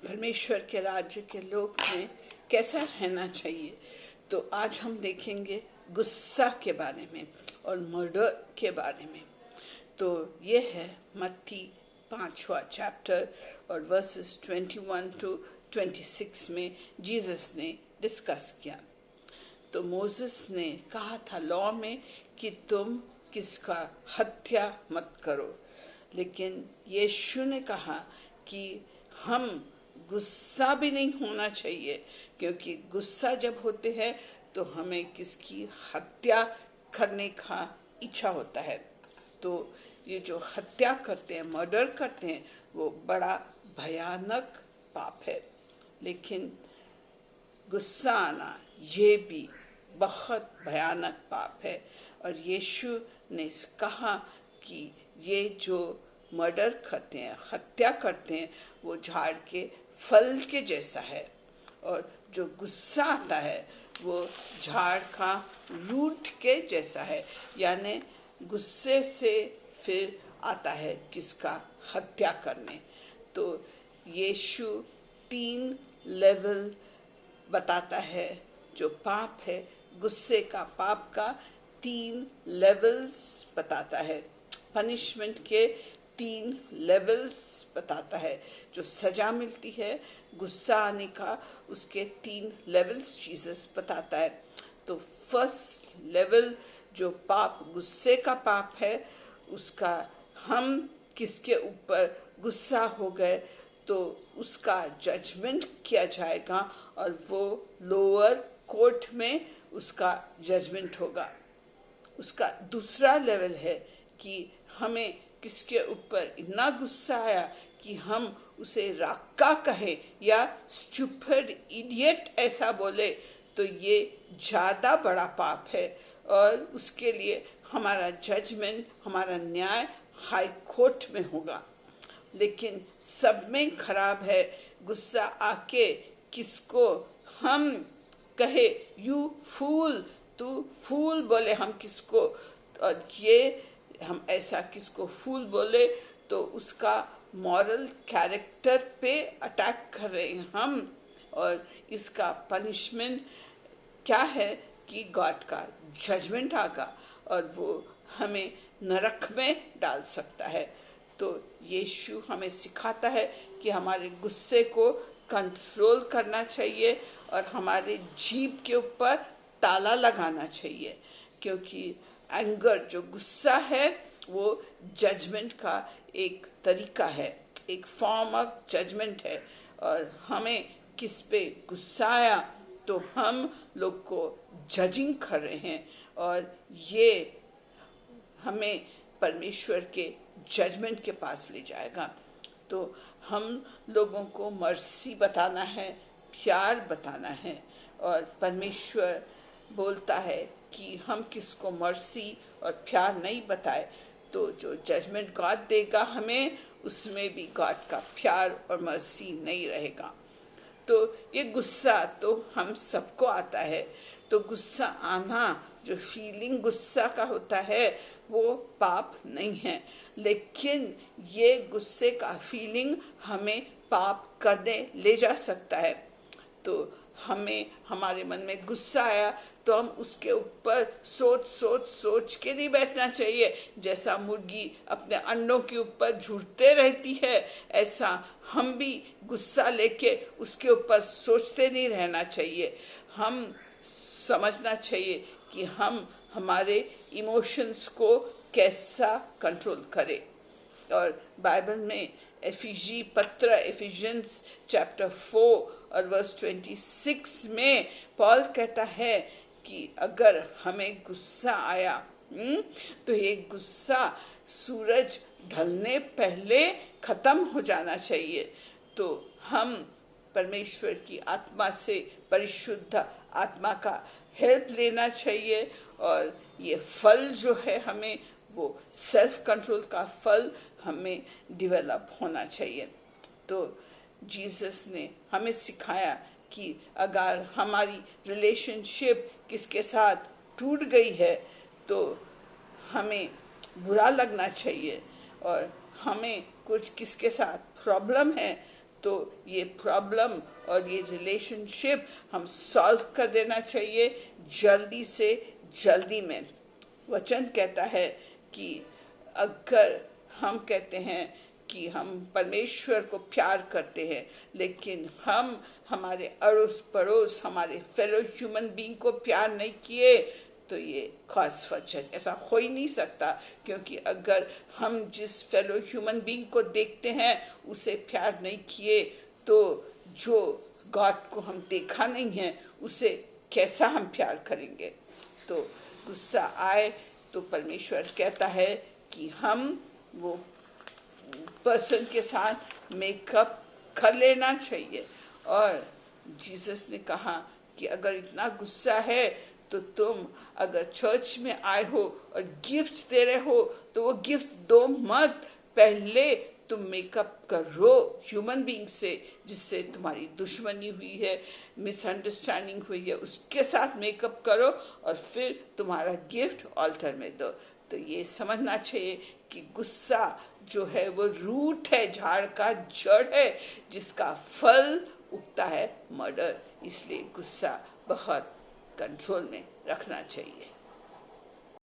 परमेश्वर के राज्य के लोक में कैसा रहना चाहिए। तो आज हम देखेंगे गुस्सा के बारे में और मर्डर के बारे में। तो ये है मत्ती 5वां चैप्टर और वर्सेस 21 to 26 में जीसस ने डिस्कस किया। तो मोसेस ने कहा था लॉ में कि तुम किसका हत्या मत करो, लेकिन यीशु ने कहा कि हम गुस्सा भी नहीं होना चाहिए, क्योंकि गुस्सा जब होते हैं तो हमें किसकी हत्या करने का इच्छा होता है। तो ये जो हत्या करते हैं, मर्डर करते हैं, वो बड़ा भयानक पाप है। लेकिन गुस्सा आना ये भी बहुत भयानक पाप है। और यीशु ने कहा कि ये जो मर्डर करते हैं, हत्या करते हैं, वो झाड़ के फल के जैसा है। और जो गुस्सा आता है वो झाड़ का रूट के जैसा है, यानी गुस्से से फिर आता है किसका हत्या करने। तो यीशु 3 लेवल बताता है जो पाप है, गुस्से का पाप का 3 लेवल्स बताता है, पनिशमेंट के 3 लेवल्स बताता है। जो सजा मिलती है गुस्सा आने का, उसके 3 लेवल्स जीसस बताता है। तो फर्स्ट लेवल जो पाप गुस्से का पाप है, उसका हम किसके ऊपर गुस्सा हो गए तो उसका जजमेंट किया जाएगा और वो लोअर कोर्ट में उसका जजमेंट होगा। उसका दूसरा लेवल है कि हमें किसके ऊपर इतना गुस्सा आया कि हम उसे राका कहे या स्टूपिड इडियट ऐसा बोले, तो ये ज़्यादा बड़ा पाप है और उसके लिए हमारा जजमेंट, हमारा न्याय हाई कोर्ट में होगा। लेकिन सब में खराब है गुस्सा आके किसको हम कहे यू फूल, तू फूल बोले हम किसको, और ये हम ऐसा किसको फूल बोले तो उसका मॉरल कैरेक्टर पे अटैक कर रहे हैं हम। और इसका पनिशमेंट क्या है कि गॉड का जजमेंट आगा और वो हमें नरक में डाल सकता है। तो यीशु हमें सिखाता है कि हमारे गुस्से को कंट्रोल करना चाहिए और हमारे जीभ के ऊपर ताला लगाना चाहिए, क्योंकि एंगर जो गुस्सा है वो जजमेंट का एक तरीका है, एक फॉर्म ऑफ जजमेंट है। और हमें किस पे गुस्सा आया तो हम लोग को जजिंग कर रहे हैं और ये हमें परमेश्वर के जजमेंट के पास ले जाएगा। तो हम लोगों को मर्सी बताना है, प्यार बताना है। और परमेश्वर बोलता है कि हम किसको मर्सी और प्यार नहीं बताए तो जो जजमेंट गॉड देगा हमें, उसमें भी गॉड का प्यार और मर्सी नहीं रहेगा। तो ये गुस्सा तो हम सबको आता है। तो गुस्सा आना, जो फीलिंग गुस्सा का होता है, वो पाप नहीं है, लेकिन ये गुस्से का फीलिंग हमें पाप करने ले जा सकता है। तो हमें हमारे मन में गुस्सा आया तो हम उसके ऊपर सोच के नहीं बैठना चाहिए। जैसा मुर्गी अपने अंडों के ऊपर झूठते रहती है, ऐसा हम भी गुस्सा लेके उसके ऊपर सोचते नहीं रहना चाहिए। हम समझना चाहिए कि हम हमारे इमोशंस को कैसा कंट्रोल करें। और बाइबल में एफिजी पत्र, एफिशियंस चैप्टर 4 और वर्स 26 में पॉल कहता है कि अगर हमें गुस्सा आया तो ये गुस्सा सूरज ढलने पहले खत्म हो जाना चाहिए। तो हम परमेश्वर की आत्मा से, परिशुद्ध आत्मा का हेल्प लेना चाहिए। और ये फल जो है हमें, वो सेल्फ कंट्रोल का फल हमें डेवलप होना चाहिए। तो जीसस ने हमें सिखाया कि अगर हमारी रिलेशनशिप किसके साथ टूट गई है तो हमें बुरा लगना चाहिए, और हमें कुछ किसके साथ प्रॉब्लम है तो ये प्रॉब्लम और ये रिलेशनशिप हम सॉल्व कर देना चाहिए जल्दी से जल्दी में। वचन कहता है कि अगर हम कहते हैं कि हम परमेश्वर को प्यार करते हैं, लेकिन हम हमारे अड़ोस पड़ोस, हमारे फेलो ह्यूमन बीइंग को प्यार नहीं किए, तो ये खास वचन ऐसा हो ही नहीं सकता। क्योंकि अगर हम जिस फेलो ह्यूमन बीइंग को देखते हैं उसे प्यार नहीं किए, तो जो गॉड को हम देखा नहीं है उसे कैसा हम प्यार करेंगे। तो गुस्सा आए तो परमेश्वर कहता है कि हम वो पर्सन के साथ मेकअप कर लेना चाहिए। और जीसस ने कहा कि अगर इतना गुस्सा है तो तुम अगर चर्च में आए हो और गिफ्ट दे रहे हो तो वो गिफ्ट दो मत, पहले तुम मेकअप करो ह्यूमन बीइंग से जिससे तुम्हारी दुश्मनी हुई है, मिसअंडरस्टैंडिंग हुई है, उसके साथ मेकअप करो और फिर तुम्हारा गिफ्ट ऑल्टर में दो। तो ये समझना चाहिए कि गुस्सा जो है वो रूट है, झाड़ का जड़ है, जिसका फल उगता है मर्डर। इसलिए गुस्सा बहुत कंट्रोल में रखना चाहिए।